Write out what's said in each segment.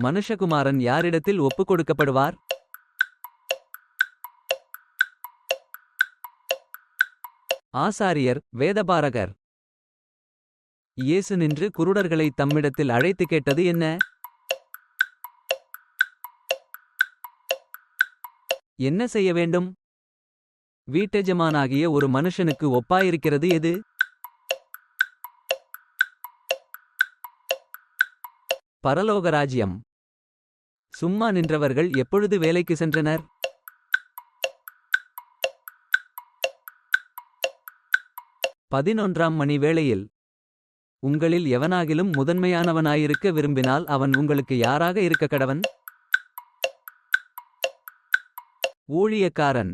மனுஷகுமாரன் யாரிடத்தில் ஒப்புக் கொடுக்கப்படுவார்? ஆசாரியர், வேதபாரகர். இயேசு நின்று குருடர்களை தம்மிடத்தில் அழைத்து கேட்டது என்ன? என்ன செய்ய வேண்டும்? வீட்டெஜமானாகிய ஒரு மனுஷனுக்கு ஒப்பாயிருக்கிறது எது? பரலோகராஜ்யம். சும்மா நின்றவர்கள் எப்பொழுது வேலைக்கு சென்றனர்? பதினொன்றாம் மணி வேளையில். உங்களில் எவனாகிலும் முதன்மையானவனாயிருக்க விரும்பினால் அவன் உங்களுக்கு யாராக இருக்க கடவன்? ஊழியக்காரன்.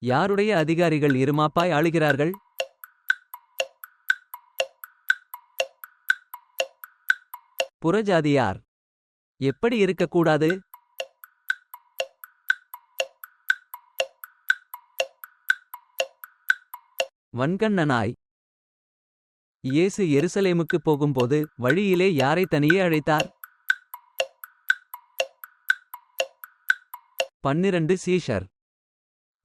யாருடைய அதிகாரிகள் இருமாப்பாய் ஆளுகிறார்கள்? புறஜாதியார். எப்படி இருக்கக்கூடாது? வன்கண்ணனாய். இயேசு எருசலேமுக்குப் போகும்போது வழியிலே யாரை தனியே அழைத்தார்? 12 சீஷர்.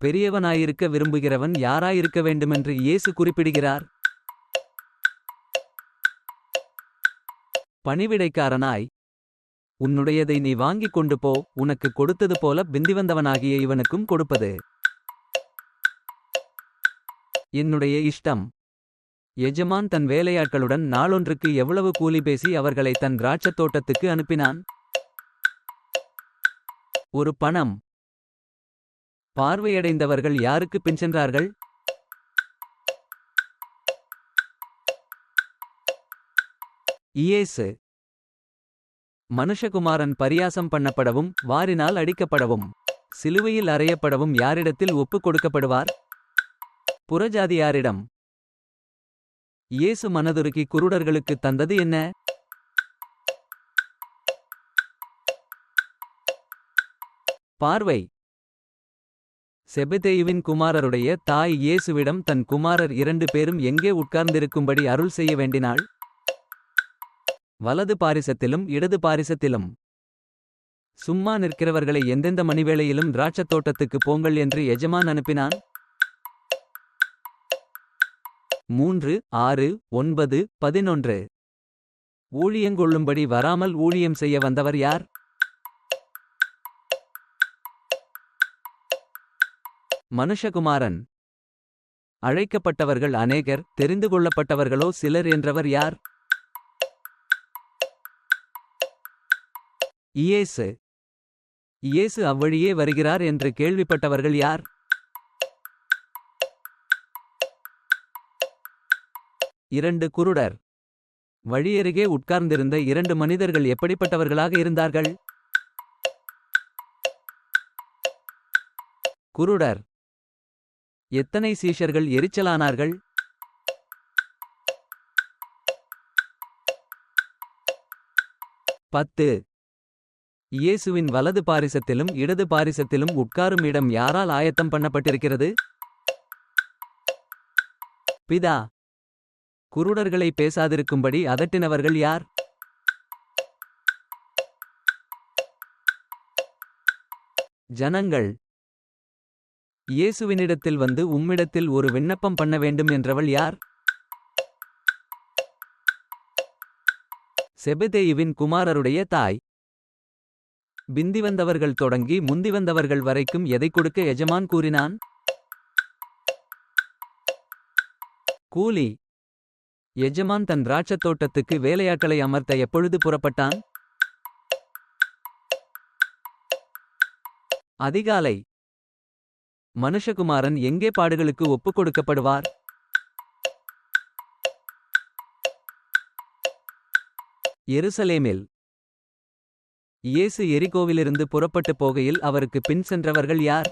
பெரியவனாயிருக்க விரும்புகிறவன் யாராயிருக்க வேண்டுமென்று இயேசு குறிப்பிடுகிறார்? பணிவிடைக்காரனாய். உன்னுடையதை நீ வாங்கிக் கொண்டு போ, உனக்கு கொடுத்தது போல பிந்திவந்தவனாகிய இவனுக்கும் கொடுப்பது என்னுடைய இஷ்டம். எஜமான் தன் வேலையாட்களுடன் நாளொன்றுக்கு எவ்வளவு கூலி பேசி அவர்களை தன் திராட்சத் தோட்டத்துக்கு அனுப்பினான்? ஒரு பணம். பார்வையடைந்தவர்கள் யாருக்கு பின் சென்றார்கள்? இயேசு. மனுஷகுமாரன் பரியாசம் பண்ணப்படவும் வாரினால் அடிக்கப்படவும் சிலுவையில் அறையப்படவும் யாரிடத்தில் ஒப்புக் கொடுக்கப்படுவார்? புறஜாதியாரிடம். இயேசு மனதுருகி குருடர்களுக்குத் தந்தது என்ன? பார்வை. செபெதேயுவின் குமாரருடைய தாய் இயேசுவிடம் தன் குமாரர் 2 பேரும் எங்கே உட்கார்ந்திருக்கும்படி அருள் செய்ய வேண்டினாள்? வலது பாரிசத்திலும் இடது பாரிசத்திலும். சும்மா நிற்கிறவர்களை எந்தெந்த மணிவேளையிலும் திராட்சத் தோட்டத்துக்கு போங்கள் என்று எஜமான் அனுப்பினான்? 3, 6, 9, 11. ஊழியங்கொள்ளும்படி வராமல் ஊழியம் செய்ய வந்தவர் யார்? மனுஷகுமாரன். அழைக்கப்பட்டவர்கள் அநேகர், தெரிந்து கொள்ளப்பட்டவர்களோ சிலர் என்றவர் யார்? இயேசு. இயேசு அவ்வழியே வருகிறார் என்று கேள்விப்பட்டவர்கள் யார்? இரண்டு குருடர். வழியருகே உட்கார்ந்திருந்த 2 மனிதர்கள் எப்படிப்பட்டவர்களாக இருந்தார்கள்? குருடர். எத்தனை சீஷர்கள் எரிச்சலானார்கள்? 10. இயேசுவின் வலது பாரிசத்திலும் இடது பாரிசத்திலும் உட்காரும் இடம் யாரால் ஆயத்தம் பண்ணப்பட்டிருக்கிறது? பிதா. குருடர்களை பேசாதிருக்கும்படி அதட்டினவர்கள் யார்? ஜனங்கள். இயேசுவினிடத்தில் வந்து உம்மிடத்தில் ஒரு விண்ணப்பம் பண்ண வேண்டும் என்றவள் யார்? செபெதேயுவின் குமாரருடைய தாய். பிந்திவந்தவர்கள் தொடங்கி முந்திவந்தவர்கள் வரைக்கும் எதை கொடுக்க எஜமான் கூறினான்? கூலி. எஜமான் தன் திராட்சத் தோட்டத்துக்கு வேலையாட்களை அமர்த்த எப்பொழுது புறப்பட்டான்? அதிகாலை. மனுஷகுமாரன் எங்கே பாடுகளுக்கு ஒப்புக் கொடுக்கப்படுவார்? எருசலேமில். இயேசு எரிகோவிலிருந்து புறப்பட்டு போகையில் அவருக்கு பின் சென்றவர்கள் யார்?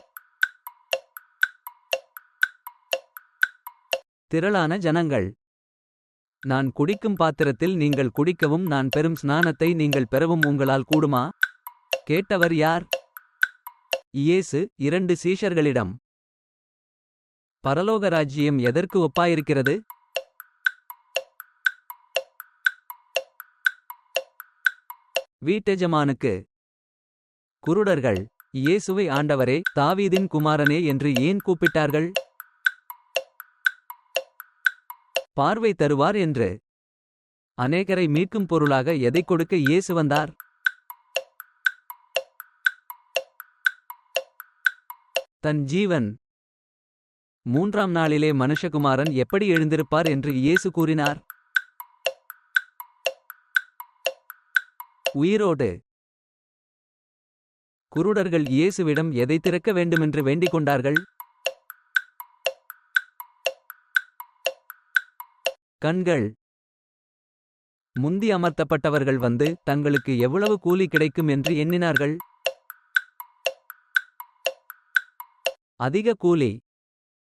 திரளான ஜனங்கள். நான் குடிக்கும் பாத்திரத்தில் நீங்கள் குடிக்கவும் நான் பெறும் ஸ்நானத்தை நீங்கள் பெறவும் உங்களால் கூடுமா? கேட்டவர் யார்? இயேசு 2 சீஷர்களிடம். பரலோக ராஜ்யம் எதற்கு ஒப்பாயிருக்கிறது? வீட்டெஜமானுக்கு. குருடர்கள் இயேசுவை ஆண்டவரே, தாவீதின் குமாரனே என்று ஏன் கூப்பிட்டார்கள்? பார்வை தருவார் என்று. அநேகரை மீட்கும் பொருளாக எதைக் கொடுக்க இயேசு வந்தார்? தன் ஜீவன். மூன்றாம் நாளிலே மனுஷகுமாரன் எப்படி எழுந்திருப்பார் என்று இயேசு கூறினார்? உயிரோடு. குருடர்கள் இயேசுவிடம் எதை திறக்க வேண்டுமென்று வேண்டிக் கொண்டார்கள்? கண்கள். முந்தி அமர்த்தப்பட்டவர்கள் வந்து தங்களுக்கு எவ்வளவு கூலி கிடைக்கும் என்று எண்ணினார்கள்? அதிக கூலி.